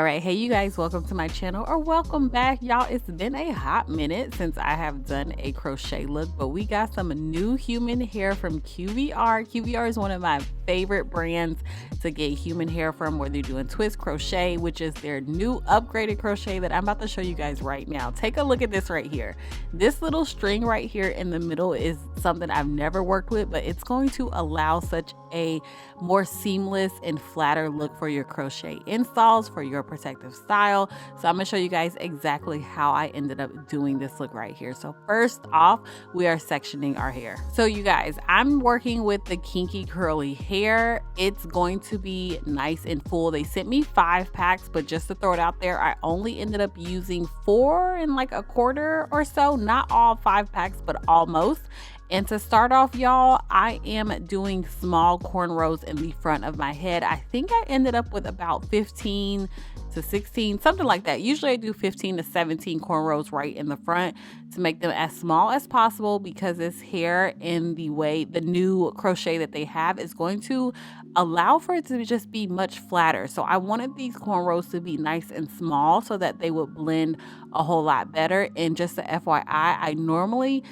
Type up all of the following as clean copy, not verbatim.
All right, hey you guys, welcome to my channel, or welcome back, y'all. It's been a hot minute since I have done a crochet look, but we got some new human hair from QVR. QVR is one of my favorite brands to get human hair from, where they're doing twist crochet, which is their new upgraded crochet that I'm about to show you guys right now. Take a look at this right here. This little string right here in the middle is something I've never worked with, but it's going to allow such a more seamless and flatter look for your crochet installs, for your protective style. So I'm gonna show you guys exactly how I ended up doing this look right here. So first off, we are sectioning our hair. So you guys, I'm working with the Kinky curly hair. It's going to be nice and full. They sent me 5 packs, but just to throw it out there, I only ended up using 4 and like a quarter or so, not all 5 packs, but almost. And to start off, y'all, I am doing small cornrows in the front of my head. I think I ended up with about 15 to 16, something like that. Usually I do 15 to 17 cornrows right in the front to make them as small as possible, because this hair in the way the new crochet that they have is going to allow for it to just be much flatter. So I wanted these cornrows to be nice and small so that they would blend a whole lot better. And just a FYI, I normally,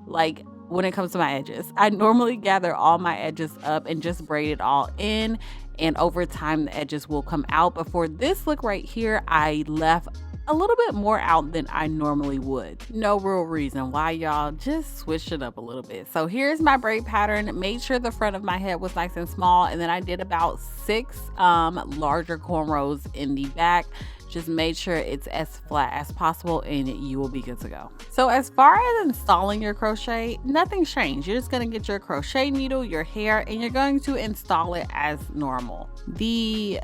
like, when it comes to my edges, I normally gather all my edges up and just braid it all in, and over time the edges will come out. But for this look right here, I left a little bit more out than I normally would. No real reason why, y'all, just switch it up a little bit. So here's my braid pattern. Made sure the front of my head was nice and small, and then I did about 6 larger cornrows in the back. Just made sure it's as flat as possible and you will be good to go. So as far as installing your crochet, nothing's changed. You're just gonna get your crochet needle, your hair, and you're going to install it as normal. The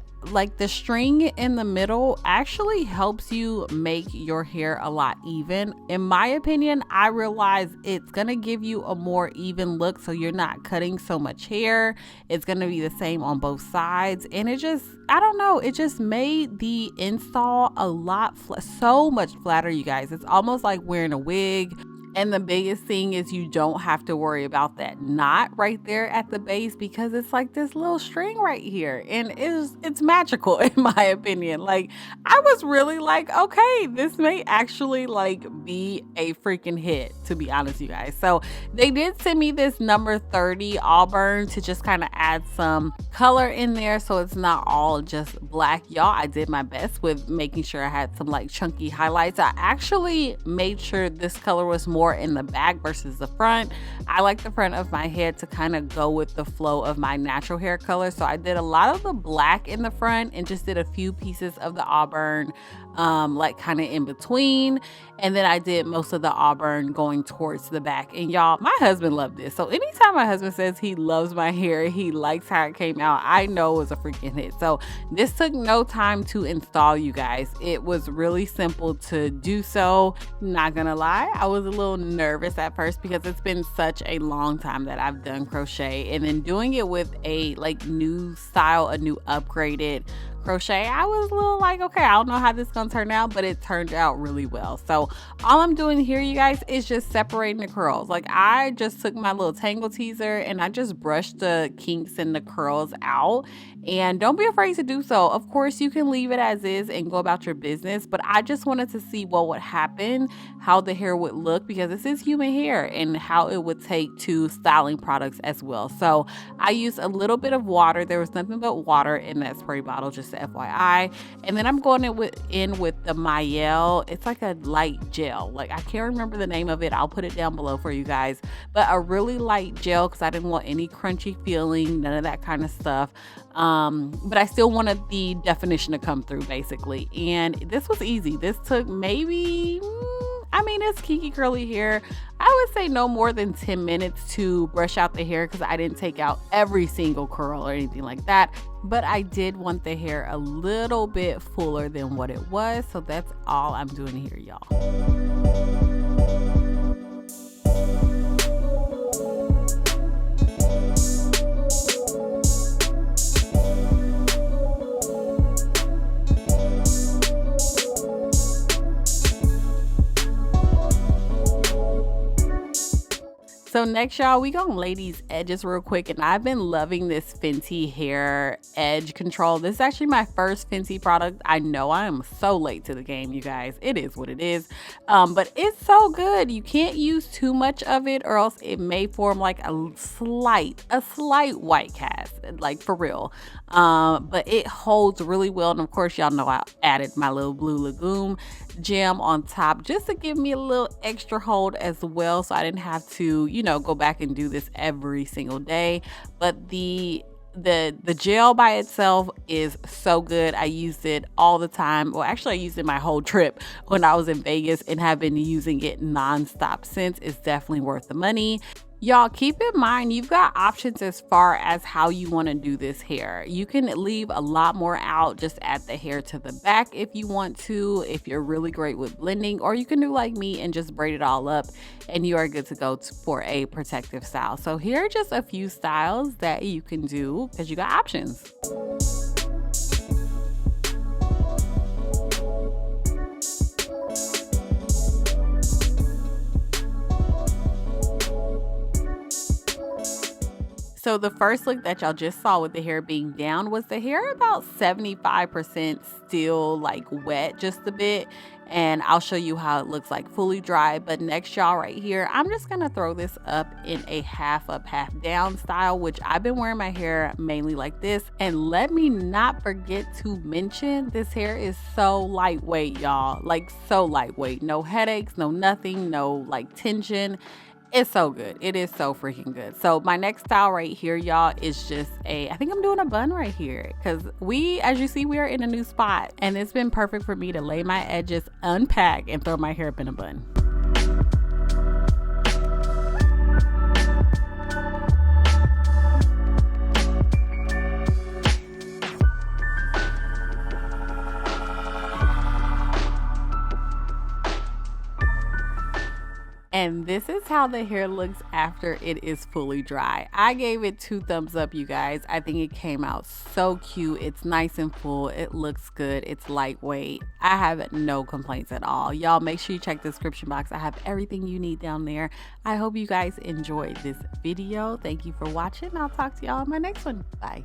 string in the middle actually helps you make your hair a lot even. In my opinion, I realize it's gonna give you a more even look, so you're not cutting so much hair. It's gonna be the same on both sides, and it just, I don't know, it just made the install a lot so much flatter, you guys. It's almost like wearing a wig. And the biggest thing is you don't have to worry about that knot right there at the base, because it's like this little string right here, and it's magical in my opinion. Like, I was really like, okay, this may actually like be a freaking hit, to be honest, you guys. So they did send me this number 30 auburn to just kind of add some color in there, so it's not all just black, y'all. I did my best with making sure I had some like chunky highlights. I actually made sure this color was more in the back versus the front. I like the front of my head to kind of go with the flow of my natural hair color, so I did a lot of the black in the front and just did a few pieces of the auburn like kind of in between, and then I did most of the auburn going towards the back. And y'all, my husband loved this. So anytime my husband says he loves my hair, he likes how it came out, I know it was a freaking hit. So this took no time to install, you guys. It was really simple to do. So not gonna lie, I was a little nervous at first because it's been such a long time that I've done crochet, and then doing it with a like new style, a new upgraded crochet, I was a little like, okay, I don't know how this is gonna turn out, but it turned out really well. So all I'm doing here, you guys, is just separating the curls. Like, I just took my little tangle teaser and I just brushed the kinks and the curls out, and don't be afraid to do so. Of course, you can leave it as is and go about your business, but I just wanted to see what would happen, how the hair would look, because this is human hair, and how it would take to styling products as well. So I used a little bit of water. There was nothing but water in that spray bottle, just FYI. And then I'm going in with the Marii. It's like a light gel. Like, I can't remember the name of it. I'll put it down below for you guys. But a really light gel, because I didn't want any crunchy feeling, none of that kind of stuff. But I still wanted the definition to come through, basically. And this was easy. This took maybe, I mean, it's Kinky curly hair. I would say no more than 10 minutes to brush out the hair, because I didn't take out every single curl or anything like that. But I did want the hair a little bit fuller than what it was. So that's all I'm doing here, y'all. So next, y'all, we gonna lay these edges real quick, and I've been loving this Fenty hair edge control. This is actually my first Fenty product. I know I am so late to the game, you guys. It is what it is, but it's so good. You can't use too much of it, or else it may form like a slight white cast, like for real. But it holds really well, and of course, y'all know I added my little blue legume gem on top just to give me a little extra hold as well, so I didn't have to, you know, go back and do this every single day. But the gel by itself is so good. I used it all the time. Well, actually I used it my whole trip when I was in Vegas and have been using it nonstop since. It's definitely worth the money. Y'all, keep in mind you've got options as far as how you want to do this hair. You can leave a lot more out, just add the hair to the back if you want to, if you're really great with blending, or you can do like me and just braid it all up and you are good to go for a protective style. So here are just a few styles that you can do because you got options. So the first look that y'all just saw with the hair being down was the hair about 75% still like wet just a bit, and I'll show you how it looks like fully dry. But next, y'all, right here, I'm just gonna throw this up in a half up half down style, which I've been wearing my hair mainly like this. And let me not forget to mention, this hair is so lightweight, y'all, like so lightweight. No headaches, no nothing, no like tension. It's so good. It is so freaking good. So my next style right here, y'all, is just I think I'm doing a bun right here because as you see, we are in a new spot and it's been perfect for me to lay my edges, unpack, and throw my hair up in a bun. And this is how the hair looks after it is fully dry. I gave it 2 thumbs up, you guys. I think it came out so cute. It's nice and full. It looks good. It's lightweight. I have no complaints at all. Y'all, make sure you check the description box. I have everything you need down there. I hope you guys enjoyed this video. Thank you for watching. I'll talk to y'all in my next one. Bye.